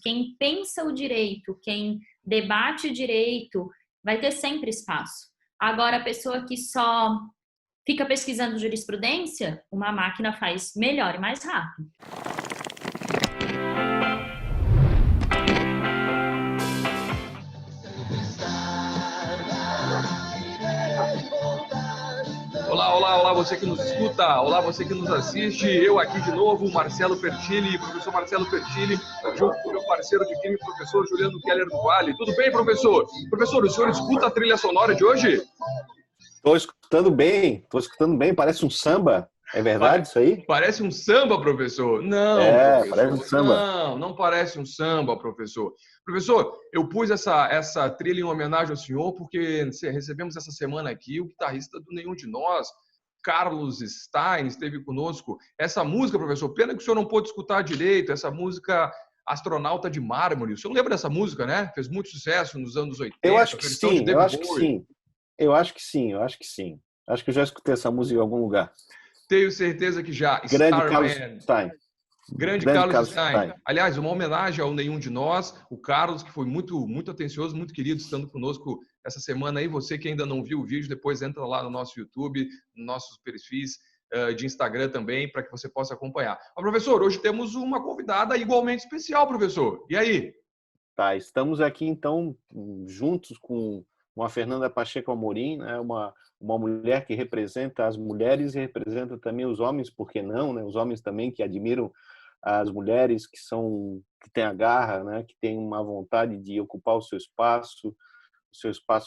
quem pensa o direito, quem debate o direito, vai ter sempre espaço. Agora, a pessoa que só fica pesquisando jurisprudência, uma máquina faz melhor e mais rápido. Olá, você que nos escuta, olá, você que nos assiste, eu aqui de novo, Marcelo Pertilli, professor Marcelo Pertilli, junto com o meu parceiro de time, professor Juliano Keller do Vale. Tudo bem, professor? Professor, o senhor escuta a trilha sonora de hoje? Estou escutando bem, parece um samba. É verdade isso aí? Parece um samba, professor? Não, professor, parece um samba. Não parece um samba, professor. Professor, eu pus essa trilha em homenagem ao senhor porque recebemos essa semana aqui o guitarrista do Nenhum de Nós, Carlos Stein, esteve conosco. Essa música, professor, pena que o senhor não pôde escutar direito, essa música Astronauta de Mármore. O senhor lembra dessa música, né? Fez muito sucesso nos anos 80. Eu acho que sim. Acho que eu já escutei essa música em algum lugar. Tenho certeza que já. Grande Carlos Stein. Grande Carlos Stein. Aliás, uma homenagem ao Nenhum de Nós, o Carlos, que foi muito atencioso, muito querido, estando conosco essa semana aí. Você que ainda não viu o vídeo, depois entra lá no nosso YouTube, nos nossos perfis de Instagram também, para que você possa acompanhar. Mas, professor, hoje temos uma convidada igualmente especial, professor. E aí? Tá, estamos aqui, então, juntos com a Fernanda Pacheco Amorim, né? Uma mulher que representa as mulheres e representa também os homens, por que não, né? Os homens também que admiram as mulheres, que têm a garra, né? Que têm uma vontade de ocupar o seu espaço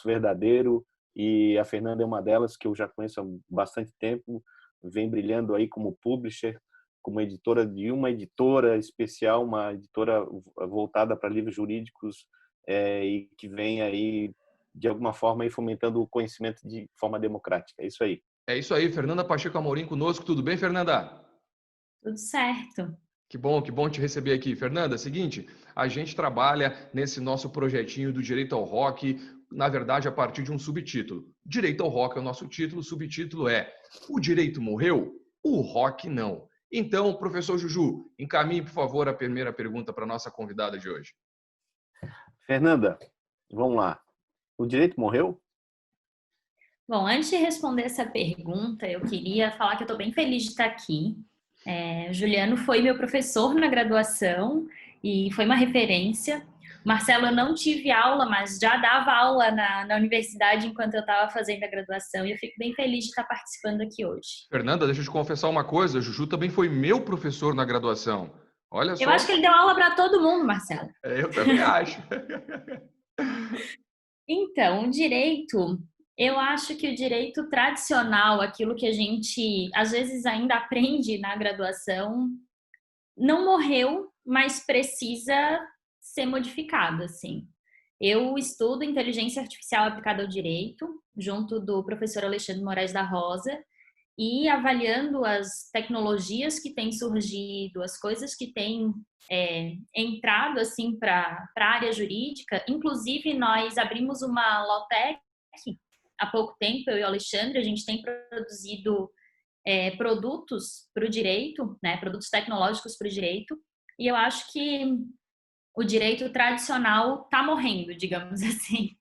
verdadeiro, e a Fernanda é uma delas, que eu já conheço há bastante tempo, vem brilhando aí como publisher, como editora de uma editora especial, uma editora voltada para livros jurídicos, e que vem aí, de alguma forma, aí fomentando o conhecimento de forma democrática. É isso aí. É isso aí, Fernanda Pacheco Amorim conosco. Tudo bem, Fernanda? Tudo certo. Que bom te receber aqui. Fernanda, seguinte, a gente trabalha nesse nosso projetinho do Direito ao Rock, na verdade, a partir de um subtítulo. Direito ao Rock é o nosso título, o subtítulo é O Direito Morreu? O Rock não. Então, professor Juju, encaminhe, por favor, a primeira pergunta para a nossa convidada de hoje. Fernanda, vamos lá. O direito morreu? Bom, antes de responder essa pergunta, eu queria falar que eu estou bem feliz de estar aqui. Juliano foi meu professor na graduação e foi uma referência. Marcelo, eu não tive aula, mas já dava aula na universidade enquanto eu estava fazendo a graduação, e eu fico bem feliz de estar participando aqui hoje. Fernanda, deixa eu te confessar uma coisa, o Juju também foi meu professor na graduação. Olha só. Eu acho que ele deu aula para todo mundo, Marcelo. Eu também acho. Então, o direito, eu acho que o direito tradicional, aquilo que a gente às vezes ainda aprende na graduação, não morreu, mas precisa ser modificado, assim. Eu estudo inteligência artificial aplicada ao direito, junto do professor Alexandre Moraes da Rosa, e avaliando as tecnologias que têm surgido, as coisas que têm entrado assim para a área jurídica. Inclusive, nós abrimos uma Lawtech há pouco tempo, eu e o Alexandre, a gente tem produzido produtos para o direito, né, produtos tecnológicos para o direito, e eu acho que o direito tradicional está morrendo, digamos assim.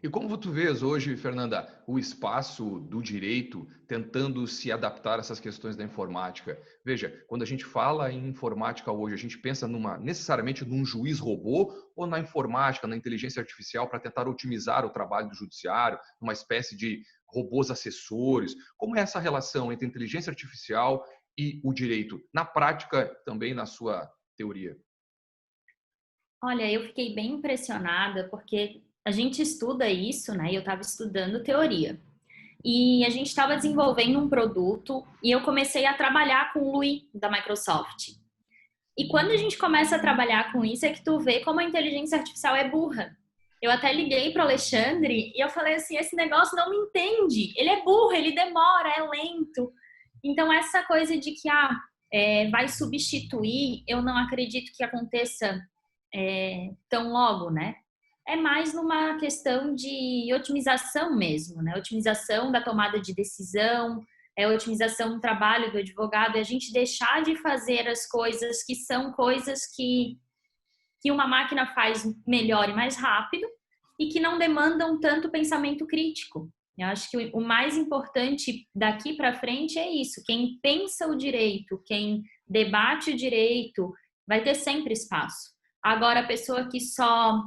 E como tu vês hoje, Fernanda, o espaço do direito tentando se adaptar a essas questões da informática? Veja, quando a gente fala em informática hoje, a gente pensa necessariamente num juiz robô ou na informática, na inteligência artificial para tentar otimizar o trabalho do judiciário, uma espécie de robôs assessores? Como é essa relação entre inteligência artificial e o direito? Na prática, também na sua teoria. Olha, eu fiquei bem impressionada porque a gente estuda isso, né? Eu estava estudando teoria. E a gente estava desenvolvendo um produto e eu comecei a trabalhar com o Louis, da Microsoft. E quando a gente começa a trabalhar com isso, é que tu vê como a inteligência artificial é burra. Eu até liguei para o Alexandre e eu falei assim, esse negócio não me entende. Ele é burro, ele demora, é lento. Então, essa coisa de que vai substituir, eu não acredito que aconteça tão logo, né? É mais numa questão de otimização mesmo, né? Otimização da tomada de decisão, otimização do trabalho do advogado, é a gente deixar de fazer as coisas que são coisas que que uma máquina faz melhor e mais rápido e que não demandam tanto pensamento crítico. Eu acho que o mais importante daqui para frente é isso. Quem pensa o direito, quem debate o direito, vai ter sempre espaço. Agora, a pessoa que só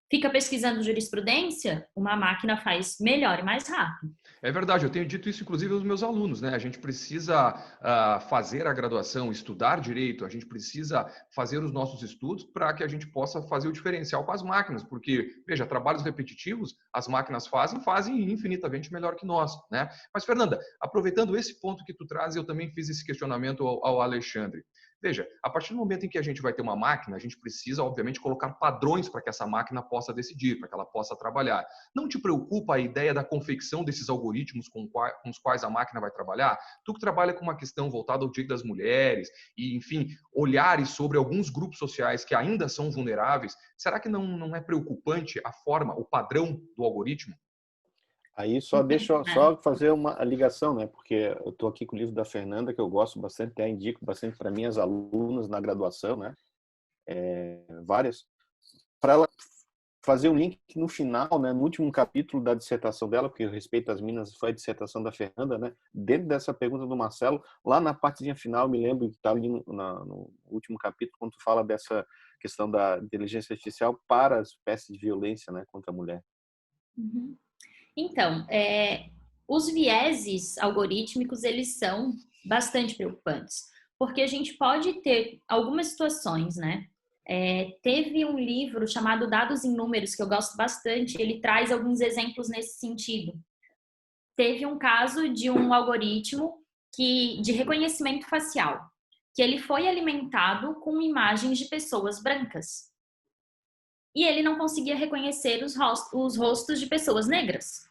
fica pesquisando jurisprudência, uma máquina faz melhor e mais rápido. É verdade, eu tenho dito isso inclusive aos meus alunos, né? A gente precisa fazer a graduação, estudar direito, a gente precisa fazer os nossos estudos para que a gente possa fazer o diferencial com as máquinas, porque, veja, trabalhos repetitivos, as máquinas fazem infinitamente melhor que nós, né? Mas, Fernanda, aproveitando esse ponto que tu traz, eu também fiz esse questionamento ao Alexandre. Veja, a partir do momento em que a gente vai ter uma máquina, a gente precisa, obviamente, colocar padrões para que essa máquina possa decidir, para que ela possa trabalhar. Não te preocupa a ideia da confecção desses algoritmos com os quais a máquina vai trabalhar? Tu que trabalha com uma questão voltada ao direito das mulheres e, enfim, olhares sobre alguns grupos sociais que ainda são vulneráveis, será que não é preocupante a forma, o padrão do algoritmo? Aí só deixa eu só fazer uma ligação, né? Porque eu estou aqui com o livro da Fernanda, que eu gosto bastante, até indico bastante para minhas alunas na graduação, né? Várias, para ela fazer um link no final, né? No último capítulo da dissertação dela, porque eu respeito as minas, foi a dissertação da Fernanda, né? Dentro dessa pergunta do Marcelo, lá na partezinha final, me lembro que está ali no último capítulo, quando tu fala dessa questão da inteligência artificial para as espécies de violência, né? Contra a mulher. Uhum. Então, os vieses algorítmicos, eles são bastante preocupantes, porque a gente pode ter algumas situações, né? Teve um livro chamado Dados em Números, que eu gosto bastante, ele traz alguns exemplos nesse sentido. Teve um caso de um algoritmo de reconhecimento facial, que ele foi alimentado com imagens de pessoas brancas. E ele não conseguia reconhecer os rostos de pessoas negras,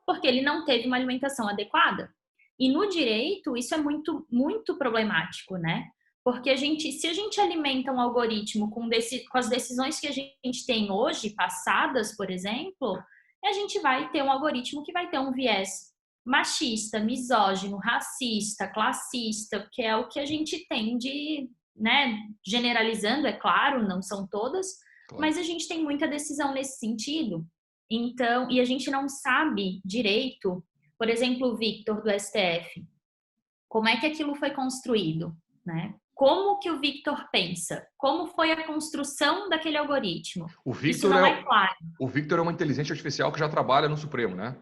porque ele não teve uma alimentação adequada. E no direito, isso é muito, muito problemático, né? Porque se a gente alimenta um algoritmo com as decisões que a gente tem hoje, passadas, por exemplo, a gente vai ter um algoritmo que vai ter um viés machista, misógino, racista, classista, que é o que a gente tem de, né, generalizando, é claro, não são todas, claro, mas a gente tem muita decisão nesse sentido. Então, e a gente não sabe direito, por exemplo, o Victor do STF, como é que aquilo foi construído, né? Como que o Victor pensa? Como foi a construção daquele algoritmo? Isso não é claro. O Victor é uma inteligência artificial que já trabalha no Supremo, né?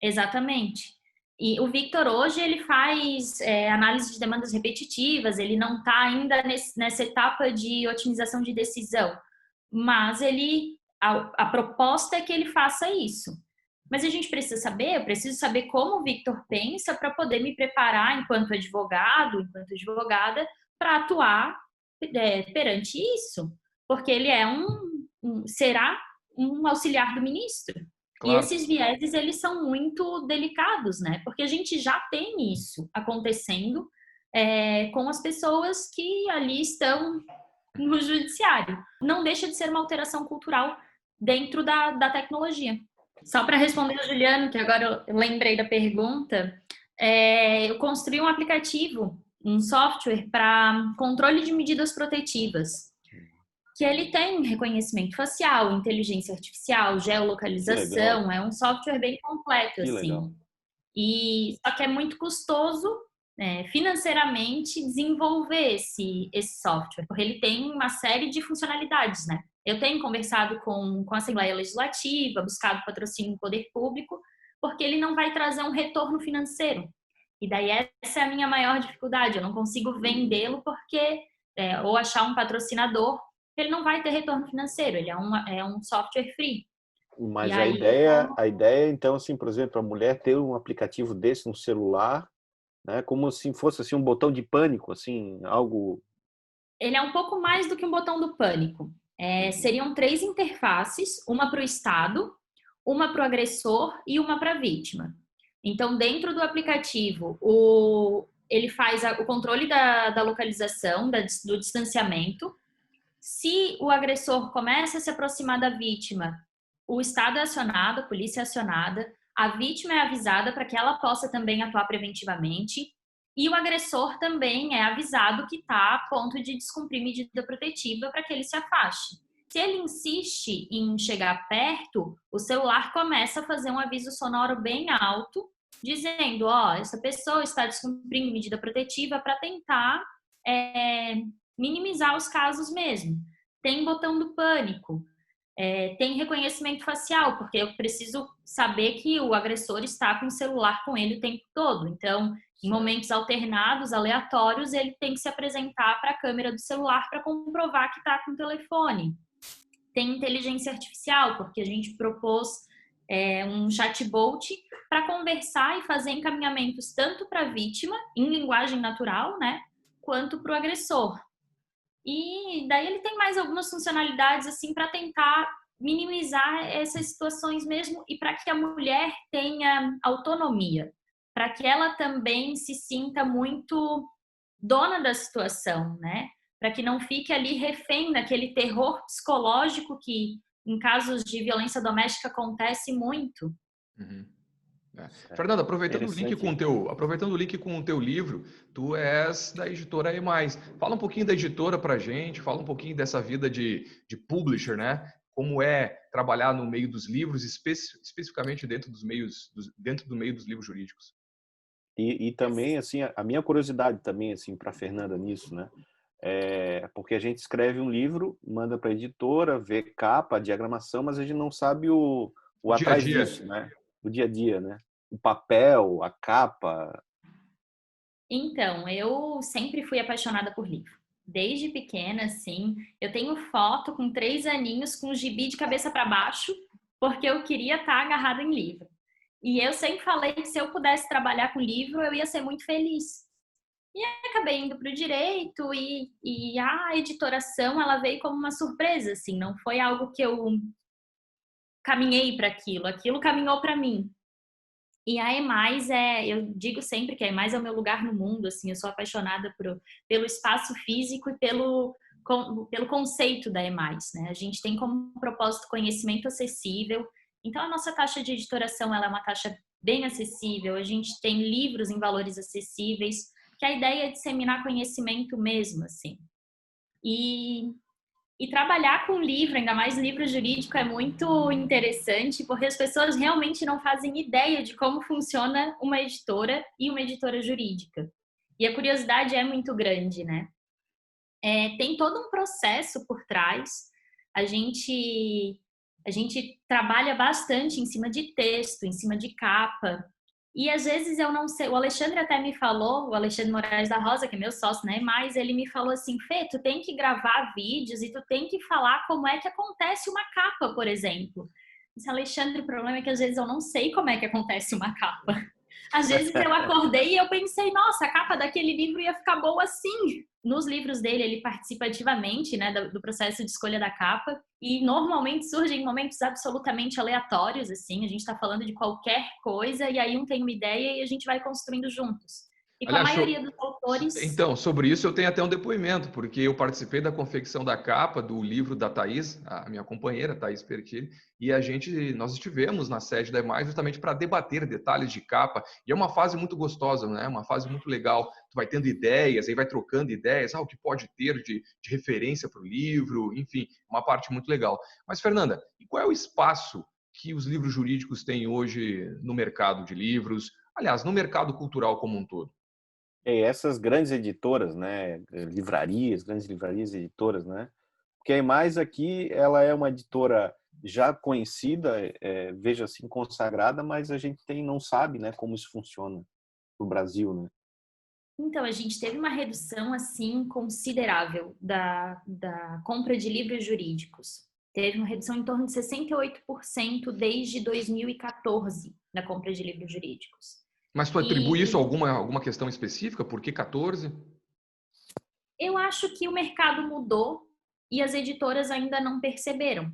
Exatamente. E o Victor hoje ele faz análise de demandas repetitivas, ele não está ainda nessa etapa de otimização de decisão, mas a proposta é que ele faça isso. Mas a gente precisa saber, eu preciso saber como o Victor pensa para poder me preparar enquanto advogado, enquanto advogada, para atuar perante isso. Porque ele será um auxiliar do ministro. Claro. E esses vieses, eles são muito delicados, né? Porque a gente já tem isso acontecendo com as pessoas que ali estão no judiciário. Não deixa de ser uma alteração cultural dentro da tecnologia. Só para responder ao Juliano, que agora eu lembrei da pergunta, eu construí um aplicativo, um software para controle de medidas protetivas, que ele tem reconhecimento facial, inteligência artificial, geolocalização, é um software bem completo, assim. Só que é muito custoso financeiramente desenvolver esse software, porque ele tem uma série de funcionalidades, né? Eu tenho conversado com a Assembleia Legislativa, buscado patrocínio do poder público, porque ele não vai trazer um retorno financeiro. E daí essa é a minha maior dificuldade, eu não consigo vendê-lo porque, ou achar um patrocinador, ele não vai ter retorno financeiro, ele é um software free. Mas a ideia, então, assim, por exemplo, a mulher ter um aplicativo desse no celular, né, como se fosse assim, um botão de pânico, assim, algo... Ele é um pouco mais do que um botão do pânico. Seriam 3 interfaces, uma para o Estado, uma para o agressor e uma para a vítima. Então, dentro do aplicativo, ele faz o controle da localização, do distanciamento. Se o agressor começa a se aproximar da vítima, o Estado é acionado, a polícia é acionada, a vítima é avisada para que ela possa também atuar preventivamente e o agressor também é avisado que está a ponto de descumprir medida protetiva para que ele se afaste. Se ele insiste em chegar perto, o celular começa a fazer um aviso sonoro bem alto, dizendo, ó, essa pessoa está descumprindo medida protetiva para tentar minimizar os casos mesmo. Tem botão do pânico, tem reconhecimento facial, porque eu preciso saber que o agressor está com o celular com ele o tempo todo. Então, em momentos alternados, aleatórios, ele tem que se apresentar para a câmera do celular para comprovar que está com o telefone. Tem inteligência artificial, porque a gente propôs um chatbot para conversar e fazer encaminhamentos tanto para a vítima, em linguagem natural, né, quanto para o agressor. E daí ele tem mais algumas funcionalidades assim para tentar minimizar essas situações mesmo e para que a mulher tenha autonomia, para que ela também se sinta muito dona da situação, né? Para que não fique ali refém daquele terror psicológico que em casos de violência doméstica acontece muito. Uhum. Fernanda, aproveitando o link com o teu livro, tu és da editora E+. Fala um pouquinho da editora pra gente, fala um pouquinho dessa vida de publisher, né? Como é trabalhar no meio dos livros, especificamente dentro do meio dos livros jurídicos. E também, assim, a minha curiosidade também, assim, para Fernanda nisso, né? Porque a gente escreve um livro, manda para a editora, vê capa, diagramação, mas a gente não sabe o Dia a atrás dia. disso, né? O dia a dia, né? O papel, a capa. Então, eu sempre fui apaixonada por livro. Desde pequena, assim, eu tenho foto com 3 aninhos com o gibi de cabeça para baixo, porque eu queria estar agarrada em livro. E eu sempre falei que se eu pudesse trabalhar com livro, eu ia ser muito feliz. E aí acabei indo para o direito e a editoração, ela veio como uma surpresa, assim, não foi algo que eu caminhei para aquilo caminhou para mim. E a EMAIS eu digo sempre que a EMAIS é o meu lugar no mundo, assim, eu sou apaixonada pelo espaço físico e pelo conceito da EMAIS, né? A gente tem como propósito conhecimento acessível, então a nossa taxa de editoração ela é uma taxa bem acessível, a gente tem livros em valores acessíveis, que a ideia é disseminar conhecimento mesmo, assim. E trabalhar com livro, ainda mais livro jurídico, é muito interessante, porque as pessoas realmente não fazem ideia de como funciona uma editora e uma editora jurídica. E a curiosidade é muito grande, né? Tem todo um processo por trás. A gente trabalha bastante em cima de texto, em cima de capa. E às vezes eu não sei, o Alexandre até me falou, o Alexandre Moraes da Rosa, que é meu sócio, né? Mas ele me falou assim, Fê, tu tem que gravar vídeos e tu tem que falar como é que acontece uma capa, por exemplo. Disse, Alexandre, o problema é que às vezes eu não sei como é que acontece uma capa. Às vezes eu acordei e eu pensei, nossa, a capa daquele livro ia ficar boa assim. Nos livros dele, ele participa ativamente, né, do processo de escolha da capa e normalmente surgem momentos absolutamente aleatórios, assim, a gente está falando de qualquer coisa e aí um tem uma ideia e a gente vai construindo juntos. E com a Aliás, maioria dos autores... Então, sobre isso eu tenho até um depoimento, porque eu participei da confecção da capa do livro da Thaís, a minha companheira, Thaís Perquilli, e nós estivemos na sede da EMAIS justamente para debater detalhes de capa, e é uma fase muito gostosa, né? Uma fase muito legal, tu vai tendo ideias, aí vai trocando ideias, o que pode ter de referência para o livro, enfim, uma parte muito legal. Mas, Fernanda, e qual é o espaço que os livros jurídicos têm hoje no mercado de livros, aliás, no mercado cultural como um todo? Essas grandes editoras, né, grandes livrarias e editoras, né, porque a EMAIS aqui, ela é uma editora já conhecida, veja assim, consagrada, mas a gente não sabe, né, como isso funciona no Brasil, né? Então, a gente teve uma redução, assim, considerável da compra de livros jurídicos. Teve uma redução em torno de 68% desde 2014 na compra de livros jurídicos. Mas tu atribui isso a alguma questão específica? Por que 14? Eu acho que o mercado mudou e as editoras ainda não perceberam,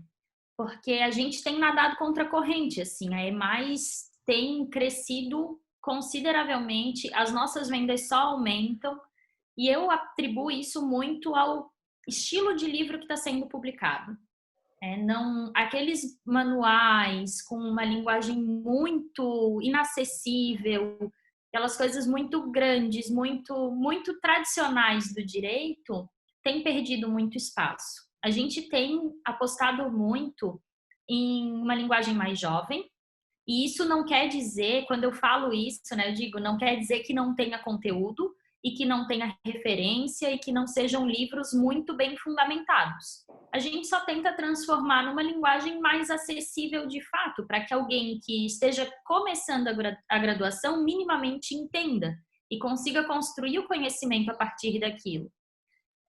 porque a gente tem nadado contra a corrente, assim, a EMAIS tem crescido consideravelmente, as nossas vendas só aumentam e eu atribuo isso muito ao estilo de livro que está sendo publicado. Não, aqueles manuais com uma linguagem muito inacessível, aquelas coisas muito grandes, muito tradicionais do direito, têm perdido muito espaço. a gente tem apostado muito em uma linguagem mais jovem. E isso não quer dizer, quando eu falo isso, né, eu digo, não quer dizer que não tenha conteúdo e que não tenha referência e que não sejam livros muito bem fundamentados. A gente só tenta transformar numa linguagem mais acessível de fato, para que alguém que esteja começando a graduação minimamente entenda e consiga construir o conhecimento a partir daquilo.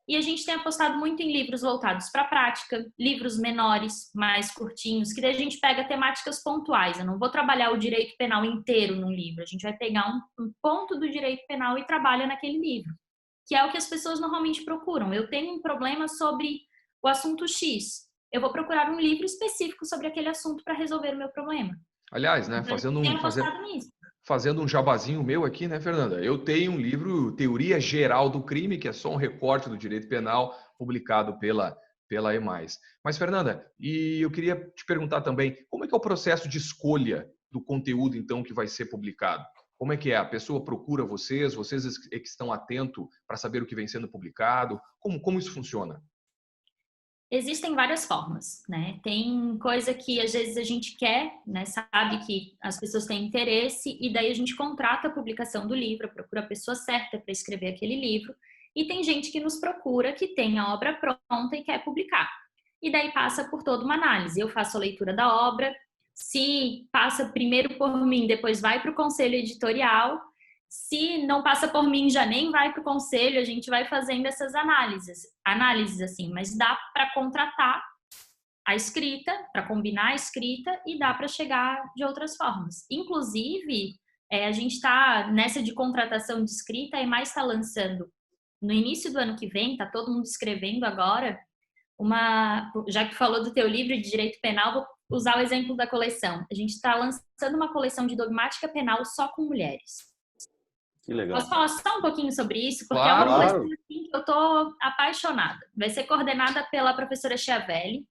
E a gente tem apostado muito em livros voltados para a prática, livros menores, mais curtinhos, que daí a gente pega temáticas pontuais. Eu não vou trabalhar o direito penal inteiro num livro. A gente vai pegar um ponto do direito penal e trabalha naquele livro, que é o que as pessoas normalmente procuram. Eu tenho um problema sobre o assunto X. Eu vou procurar um livro específico sobre aquele assunto para resolver o meu problema. Aliás, né, Então, fazendo um jabazinho meu aqui, né, Fernanda? Eu tenho um livro, Teoria Geral do Crime, que é só um recorte do direito penal, publicado pela EMAIS. Mas, Fernanda, e eu queria te perguntar também, como é que é o processo de escolha do conteúdo, então, que vai ser publicado? Como é que é? A pessoa procura vocês é que estão atentos para saber o que vem sendo publicado? Como isso funciona? Existem várias formas, né? Tem coisa que às vezes a gente quer, né? Sabe que as pessoas têm interesse e daí a gente contrata a publicação do livro, procura a pessoa certa para escrever aquele livro. E tem gente que nos procura que tem a obra pronta e quer publicar. E daí passa por toda uma análise. Eu faço a leitura da obra, se passa primeiro por mim, depois vai para o conselho editorial. Se não passa por mim, já nem vai para o conselho, a gente vai fazendo essas análises assim, mas dá para contratar a escrita, para combinar a escrita e dá para chegar de outras formas. Inclusive, a gente está nessa de contratação de escrita, a EMAIS está lançando no início do ano que vem, está todo mundo escrevendo agora, já que falou do teu livro de direito penal, vou usar o exemplo da coleção. A gente está lançando uma coleção de dogmática penal só com mulheres. Que legal. Posso falar só um pouquinho sobre isso? Porque Claro. é uma coisa assim, que eu estou apaixonada. Vai ser coordenada pela professora Chiavelli.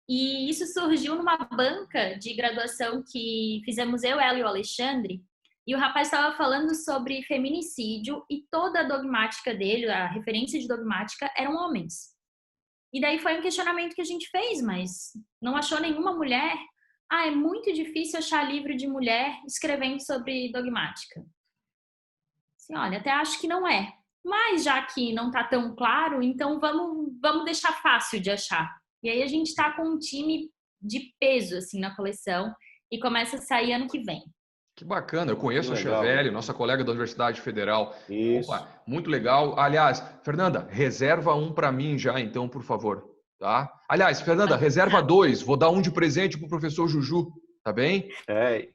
E isso surgiu numa banca de graduação que fizemos eu, ela e o Alexandre. E o rapaz estava falando sobre feminicídio e toda a dogmática dele, a referência de dogmática, eram homens. E daí foi um questionamento que a gente fez, mas não achou nenhuma mulher. É muito difícil achar livro de mulher escrevendo sobre dogmática. Assim, olha, até acho que não é. Mas já que não está tão claro, então vamos deixar fácil de achar. E aí a gente está com um time de peso assim na coleção e começa a sair ano que vem. Que bacana, eu conheço a Chiavelli, nossa colega da Universidade Federal. Isso. Opa, muito legal. Aliás, Fernanda, reserva um para mim já, então, por favor. Tá? Aliás, Fernanda, reserva 2. Vou dar um de presente para o professor Juju. Tá bem?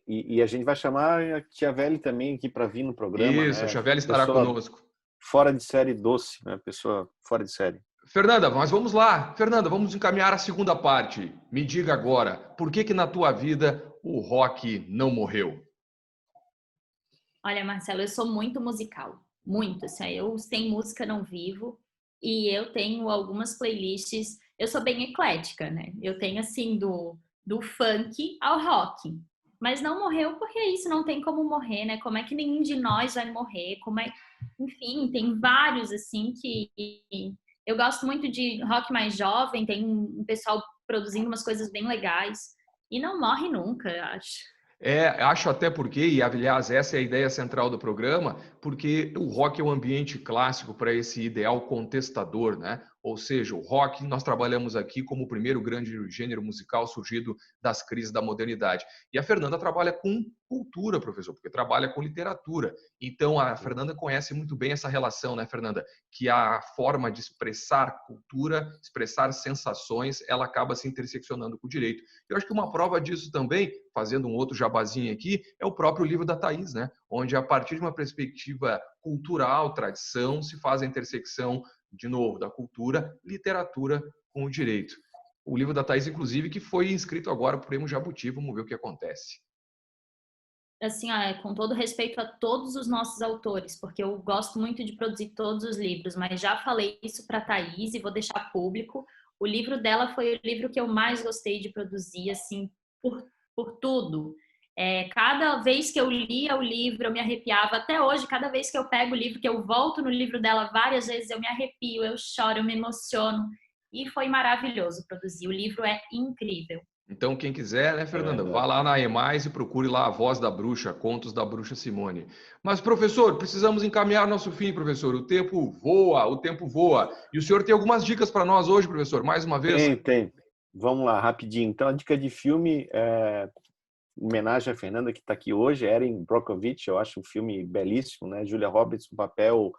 E a gente vai chamar a Chiavelli também aqui para vir no programa. Isso, né? a Chiavelli estará conosco. Fora de série doce, né? Pessoa fora de série. Fernanda, mas vamos lá. Fernanda, vamos encaminhar a segunda parte. Me diga agora, por que na tua vida o rock não morreu? Olha, Marcelo, eu sou muito musical. Muito. Assim, eu sem música não vivo. E eu tenho algumas playlists. Eu sou bem eclética, né? Eu tenho, assim, do funk ao rock. Mas não morreu porque isso não tem como morrer, né? Como é que nenhum de nós vai morrer? Enfim, tem vários, assim, que... Eu gosto muito de rock mais jovem, tem um pessoal produzindo umas coisas bem legais. E não morre nunca, eu acho. Acho até porque, e aliás, essa é a ideia central do programa, porque o rock é um ambiente clássico para esse ideal contestador, né? Ou seja, o rock nós trabalhamos aqui como o primeiro grande gênero musical surgido das crises da modernidade. E a Fernanda trabalha com cultura, professor, porque trabalha com literatura. Então, a Fernanda conhece muito bem essa relação, né, Fernanda? Que a forma de expressar cultura, expressar sensações, ela acaba se interseccionando com o direito. Eu acho que uma prova disso também, fazendo um outro jabazinho aqui, é o próprio livro da Thaís, né? Onde, a partir de uma perspectiva cultural, tradição, se faz a intersecção, de novo, da cultura, literatura com o direito. O livro da Thaís, inclusive, que foi inscrito agora para o Prêmio Jabuti. Vamos ver o que acontece. Assim, com todo respeito a todos os nossos autores, porque eu gosto muito de produzir todos os livros, mas já falei isso para a Thaís e vou deixar público. O livro dela foi o livro que eu mais gostei de produzir, assim, por tudo. Cada vez que eu lia o livro, eu me arrepiava. Até hoje, cada vez que eu pego o livro, que eu volto no livro dela várias vezes, eu me arrepio, eu choro, eu me emociono. e foi maravilhoso produzir. O livro é incrível. Então, quem quiser, né, Fernanda, vá lá na EMAIS e procure lá A Voz da Bruxa, Contos da Bruxa Simone. Mas, professor, precisamos encaminhar nosso fim, professor. O tempo voa, o tempo voa. E o senhor tem algumas dicas para nós hoje, professor, mais uma vez? Tem. Vamos lá, rapidinho. Então, a dica de filme homenagem à Fernanda, que está aqui hoje, Erin Brockovich. Eu acho um filme belíssimo, né? Julia Roberts, um papel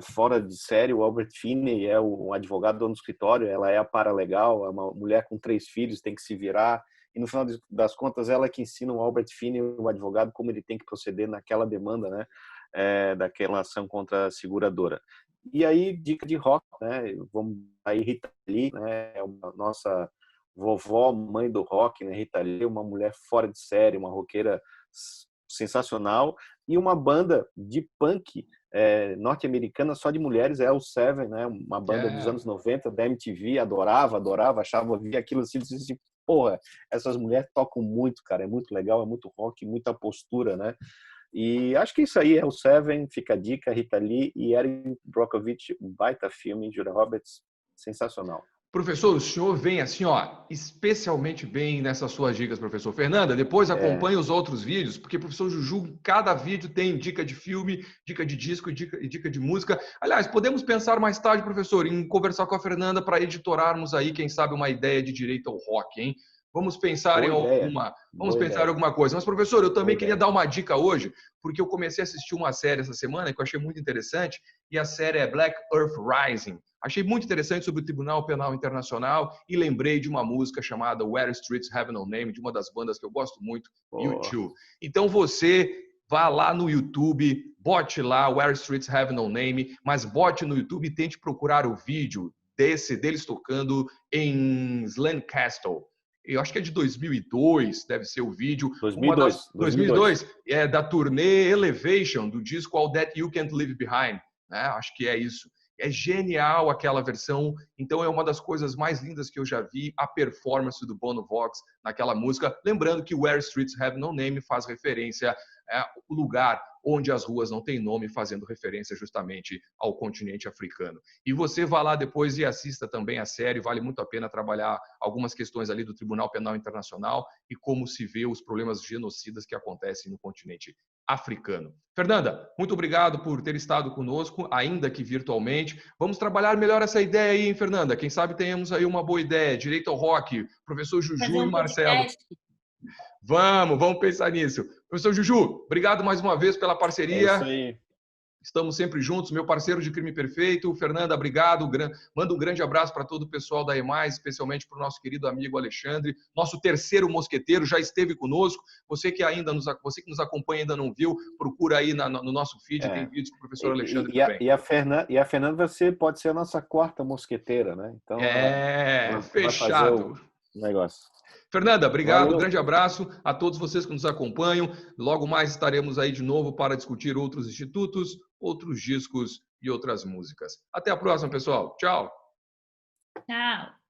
fora de série. O Albert Finney é um advogado dono do escritório, ela é a paralegal, é uma mulher com 3 filhos, tem que se virar, e no final das contas ela que ensina o Albert Finney, o advogado, como ele tem que proceder naquela demanda, né, daquela ação contra a seguradora. E aí, dica de rock, né, vamos aí, Rita Lee, né, é uma nossa vovó, mãe do rock, né, Rita Lee, uma mulher fora de série, uma roqueira sensacional, e uma banda de punk norte-americana só de mulheres, é o Seven, né? Uma banda dos anos 90 da MTV, adorava, achava, via aquilo assim, porra, essas mulheres tocam muito, cara, é muito legal, é muito rock, muita postura, né? E acho que isso aí é o Seven, fica a dica, Rita Lee e Erin Brockovich, um baita filme, Julia Roberts, sensacional. Professor, o senhor vem assim, ó, especialmente bem nessas suas dicas, professor. Fernanda, depois acompanhe os outros vídeos, porque o professor Juju, cada vídeo tem dica de filme, dica de disco e dica de música. Aliás, podemos pensar mais tarde, professor, em conversar com a Fernanda para editorarmos aí, quem sabe, uma ideia de direito ao rock, hein? Vamos pensar em alguma coisa. Mas, professor, eu também queria dar uma dica hoje, porque eu comecei a assistir uma série essa semana que eu achei muito interessante, e a série é Black Earth Rising. Achei muito interessante sobre o Tribunal Penal Internacional e lembrei de uma música chamada Where Streets Have No Name, de uma das bandas que eu gosto muito, U2. Então você vá lá no YouTube, bote lá Where Streets Have No Name, mas bote no YouTube e tente procurar o vídeo deles tocando em Sandcastle. Eu acho que é de 2002, deve ser o vídeo. 2002. É da turnê Elevation, do disco All That You Can't Leave Behind. Né? Acho que é isso. É genial aquela versão, então é uma das coisas mais lindas que eu já vi, a performance do Bono Vox naquela música. Lembrando que Where Streets Have No Name faz referência ao lugar onde as ruas não têm nome, fazendo referência justamente ao continente africano. E você vá lá depois e assista também a série, vale muito a pena trabalhar algumas questões ali do Tribunal Penal Internacional e como se vê os problemas genocidas que acontecem no continente africano. Fernanda, muito obrigado por ter estado conosco, ainda que virtualmente. Vamos trabalhar melhor essa ideia aí, hein, Fernanda? Quem sabe tenhamos aí uma boa ideia. Direito ao rock, professor Juju e Marcelo. Vamos pensar nisso. Professor Juju, obrigado mais uma vez pela parceria. É isso aí. Estamos sempre juntos, meu parceiro de Crime Perfeito. Fernanda, obrigado. Manda um grande abraço para todo o pessoal da EMAIS, especialmente para o nosso querido amigo Alexandre, nosso terceiro mosqueteiro, já esteve conosco. Você que nos acompanha ainda não viu, procura aí no nosso feed, tem vídeos com o professor Alexandre também. E a Fernanda pode ser a nossa 4ª mosqueteira, né? Então, fechado. Vai fazer o negócio. Fernanda, obrigado, valeu. Grande abraço a todos vocês que nos acompanham. Logo mais estaremos aí de novo para discutir outros institutos, outros discos e outras músicas. Até a próxima, pessoal. Tchau. Tchau.